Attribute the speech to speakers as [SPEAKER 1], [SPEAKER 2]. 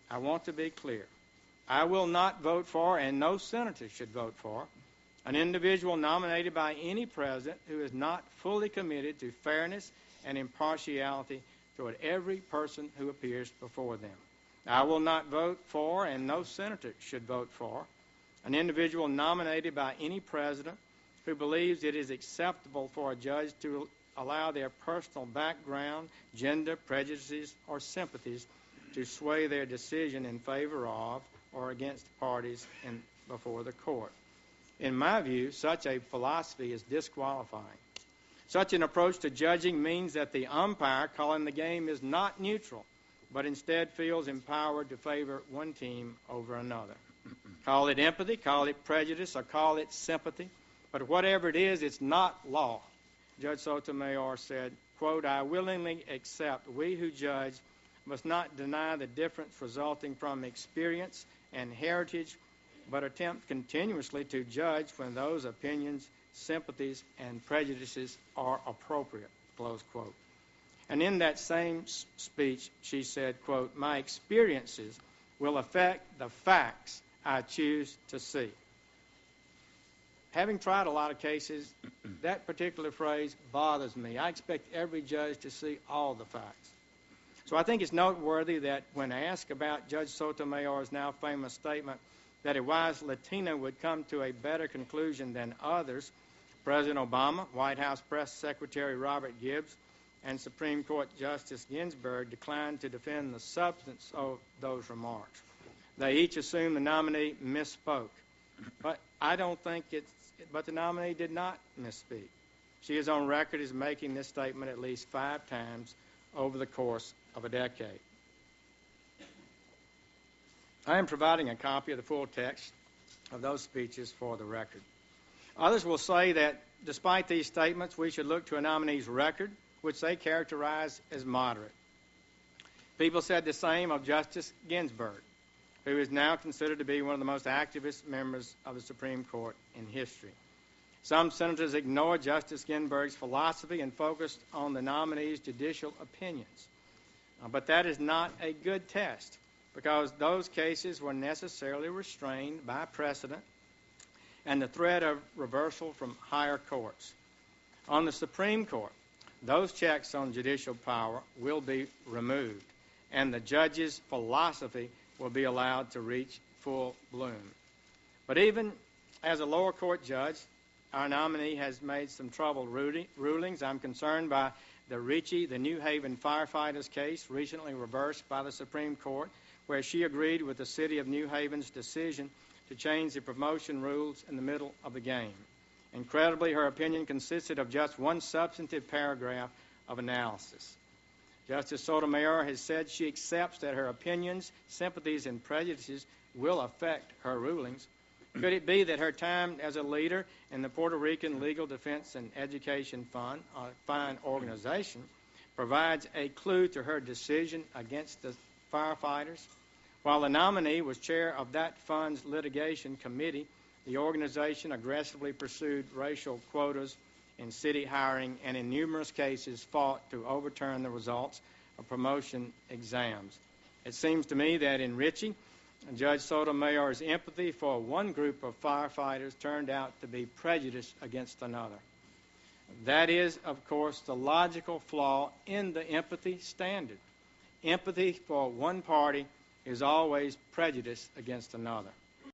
[SPEAKER 1] I want to be clear. I will not vote for, and no senator should vote for, an individual nominated by any president who is not fully committed to fairness and impartiality toward every person who appears before them. I will not vote for, and no senator should vote for, an individual nominated by any president who believes it is acceptable for a judge to allow their personal background, gender, prejudices, or sympathies to sway their decision in favor of or against parties before the court. In my view, such a philosophy is disqualifying. Such an approach to judging means that the umpire calling the game is not neutral, but instead feels empowered to favor one team over another. Call it empathy, call it prejudice, or call it sympathy, but whatever it is, it's not law. Judge Sotomayor said, quote, I willingly accept we who judge must not deny the difference resulting from experience and heritage, but attempt continuously to judge when those opinions, sympathies, and prejudices are appropriate, close quote. And in that same speech, she said, quote, my experiences will affect the facts I choose to see. Having tried a lot of cases, that particular phrase bothers me. I expect every judge to see all the facts. So I think it's noteworthy that when asked about Judge Sotomayor's now famous statement that a wise Latino would come to a better conclusion than others, President Obama, White House Press Secretary Robert Gibbs, and Supreme Court Justice Ginsburg declined to defend the substance of those remarks. They each assumed the nominee misspoke. But I don't think but the nominee did not misspeak. She is on record as making this statement at least 5 times over the course of a decade. I am providing a copy of the full text of those speeches for the record. Others will say that despite these statements, we should look to a nominee's record, which they characterize as moderate. People said the same of Justice Ginsburg, who is now considered to be one of the most activist members of the Supreme Court in history. Some senators ignored Justice Ginsburg's philosophy and focused on the nominee's judicial opinions. But that is not a good test, because those cases were necessarily restrained by precedent and the threat of reversal from higher courts. On the Supreme Court, those checks on judicial power will be removed, and the judge's philosophy will be allowed to reach full bloom. But even as a lower court judge, our nominee has made some troubled rulings. I'm concerned by the Ricci, the New Haven firefighters case, recently reversed by the Supreme Court, where she agreed with the city of New Haven's decision to change the promotion rules in the middle of the game. Incredibly, her opinion consisted of just one substantive paragraph of analysis. Justice Sotomayor has said she accepts that her opinions, sympathies, and prejudices will affect her rulings. Could it be that her time as a leader in the Puerto Rican Legal Defense and Education Fund, a fine organization, provides a clue to her decision against the firefighters? While the nominee was chair of that fund's litigation committee, the organization aggressively pursued racial quotas in city hiring and in numerous cases fought to overturn the results of promotion exams. It seems to me that in Ricci, Judge Sotomayor's empathy for one group of firefighters turned out to be prejudice against another. That is, of course, the logical flaw in the empathy standard. Empathy for one party is always prejudice against another.